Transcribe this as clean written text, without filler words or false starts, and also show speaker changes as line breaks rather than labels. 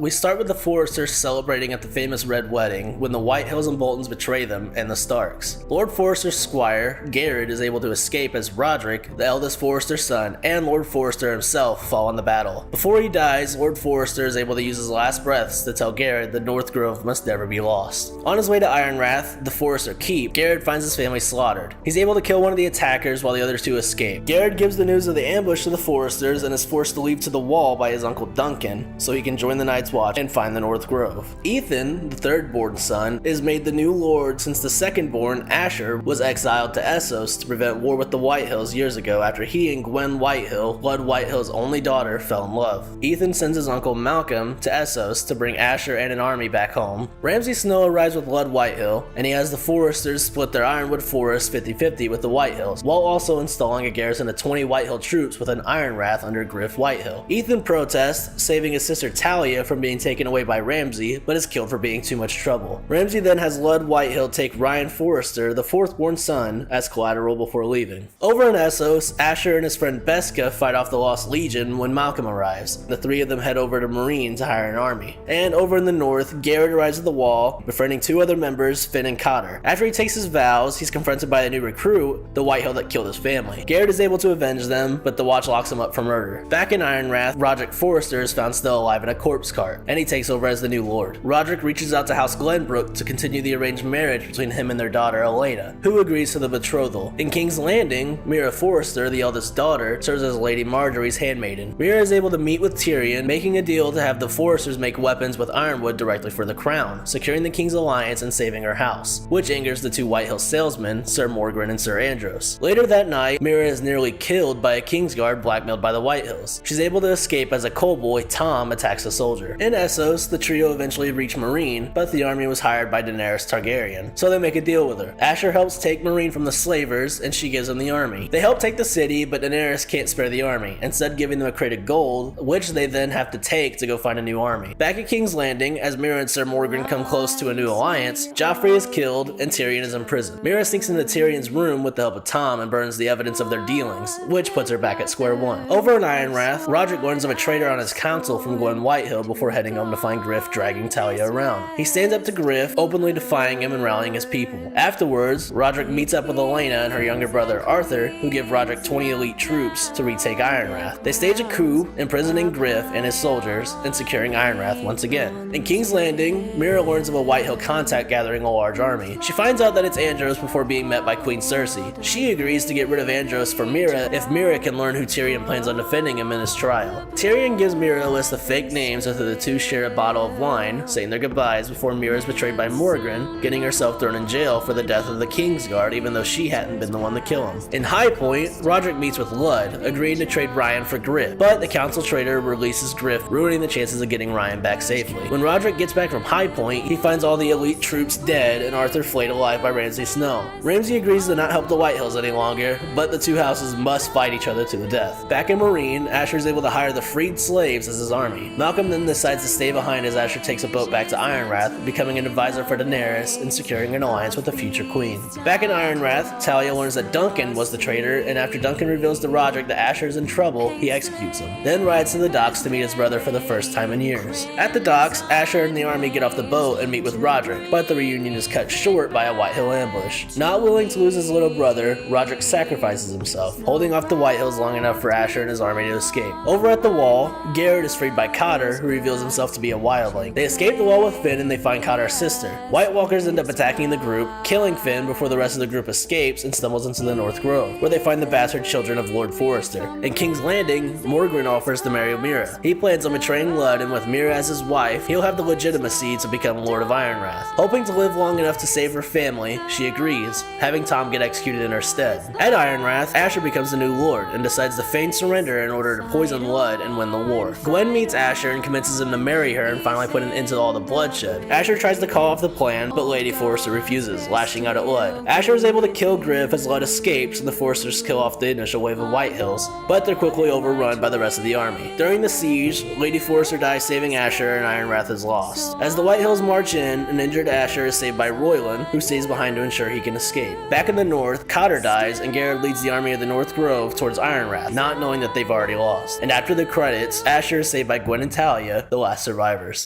We start with the Forresters celebrating at the famous Red Wedding when the Whitehills and Boltons betray them and the Starks. Lord Forrester's squire, Garrett, is able to escape as Roderick, the eldest Forrester son, and Lord Forrester himself fall in the battle. Before he dies, Lord Forrester is able to use his last breaths to tell Garrett that North Grove must never be lost. On his way to Ironrath, the Forrester keep, Garrett finds his family slaughtered. He's able to kill one of the attackers while the other two escape. Garrett gives the news of the ambush to the Forresters and is forced to leave to the wall by his uncle Duncan so he can join the Night's Watch and find the North Grove. Ethan, the third-born son, is made the new lord since the second-born, Asher, was exiled to Essos to prevent war with the Whitehills years ago after he and Gwen Whitehill, Blood Whitehill's only daughter, fell in love. Ethan sends his uncle Malcolm to Essos to bring Asher and an army back home. Ramsay Snow arrives with Blood Whitehill, and he has the Forresters split their Ironwood forest 50-50 with the Whitehills, while also installing a garrison of 20 Whitehill troops with an Ironrath under Griff Whitehill. Ethan protests, saving his sister Talia from being taken away by Ramsay, but is killed for being too much trouble. Ramsay then has Blood Whitehill take Ryan Forrester, the fourth-born son, as collateral before leaving. Over in Essos, Asher and his friend Beska fight off the Lost Legion when Malcolm arrives. The three of them head over to Marine to hire an army. And over in the north, Garrett arrives at the wall, befriending two other members, Finn and Cotter. After he takes his vows, he's confronted by a new recruit, the Whitehill that killed his family. Garrett is able to avenge them, but the Watch locks him up for murder. Back in Ironrath, Roderick Forrester is found still alive in a corpse cart, and he takes over as the new lord. Roderick reaches out to House Glenbrook to continue the arranged marriage between him and their daughter Elena, who agrees to the betrothal. In King's Landing, Mira Forrester, the eldest daughter, serves as Lady Marjorie's handmaiden. Mira is able to meet with Tyrion, making a deal to have the Forresters make weapons with ironwood directly for the crown, securing the king's alliance and saving her house, which angers the two Whitehill salesmen, Sir Morgren and Sir Andros. Later that night, Mira is nearly killed by a Kingsguard blackmailed by the Whitehills. She's able to escape as a coalboy, Tom, attacks a soldier. In Essos, the trio eventually reach Marine, but the army was hired by Daenerys Targaryen, so they make a deal with her. Asher helps take Marine from the slavers, and she gives him the army. They help take the city, but Daenerys can't spare the army, instead giving them a crate of gold, which they then have to take to go find a new army. Back at King's Landing, as Mira and Sir Morgren come close to a new alliance, Joffrey is killed and Tyrion is imprisoned. Mira sneaks into Tyrion's room with the help of Tom and burns the evidence of their dealings, which puts her back at square one. Over in Ironrath, Roderick learns of a traitor on his council from Gwen Whitehill before heading home to find Griff dragging Talia around. He stands up to Griff, openly defying him and rallying his people. Afterwards, Roderick meets up with Elena and her younger brother Arthur, who give Roderick 20 elite troops to retake Ironrath. They stage a coup, imprisoning Griff and his soldiers and securing Ironrath once again. In King's Landing, Mira learns of a Whitehill contact gathering a large army. She finds out that it's Andros before being met by Queen Cersei. She agrees to get rid of Andros for Mira if Mira can learn who Tyrion plans on defending him in his trial. Tyrion gives Mira a list of fake names after the two share a bottle of wine, saying their goodbyes before Mira is betrayed by Morgren, getting herself thrown in jail for the death of the Kingsguard even though she hadn't been the one to kill him. In High Point, Roderick meets with Ludd, agreeing to trade Ryan for Griff, but the council traitor releases Griff, ruining the chances of getting Ryan back safely. When Roderick gets back from High Point, he finds all the elite troops dead and Arthur flayed alive by Ramsay Snow. Ramsay agrees to not help the Whitehills any longer, but the two houses must fight each other to the death. Back in Marine, Asher is able to hire the freed slaves as his army. Malcolm then decides to stay behind as Asher takes a boat back to Ironrath, becoming an advisor for Daenerys and securing an alliance with the future queen. Back in Ironrath, Talia learns that Duncan was the traitor, and after Duncan reveals to Roderick that Asher is in trouble, he executes him, then rides to the docks to meet his brother for the first time in years. At the docks, Asher and the army get off the boat and meet with Roderick, but the reunion is cut short by a Whitehill ambush. Not willing to lose his little brother, Roderick sacrifices himself, holding off the Whitehills long enough for Asher and his army to escape. Over at the wall, Garrett is freed by Cotter, who reveals himself to be a wildling. They escape the wall with Finn and they find Cotter's sister. White Walkers end up attacking the group, killing Finn before the rest of the group escapes and stumbles into the North Grove, where they find the bastard children of Lord Forrester. In King's Landing, Morgren offers to marry Mira. He plans on betraying Ludd, and with Mira as his wife, he'll have the legitimacy to become Lord of Ironrath. Hoping to live long enough to save her family, she agrees, having Tom get executed in her stead. At Ironrath, Asher becomes the new lord and decides to feign surrender in order to poison Ludd and win the war. Gwen meets Asher and convinces him to marry her and finally put an end to all the bloodshed. Asher tries to call off the plan, but Lady Forrester refuses, lashing out at Ludd. Asher is able to kill Griff as Ludd escapes and the Forresters kill off the initial wave of Whitehills, but they're quickly overrun by the rest of the army. During the siege, Lady Forrester dies saving Asher and Ironrath is lost. As the Whitehills march in, an injured Asher is saved by Royland, who stays behind to ensure he can escape. Back in the north, Cotter dies and Garrett leads the army of the North Grove towards Ironrath, not knowing that they've already lost. And after the credits, Asher is saved by Gwen and Talia, the last survivors.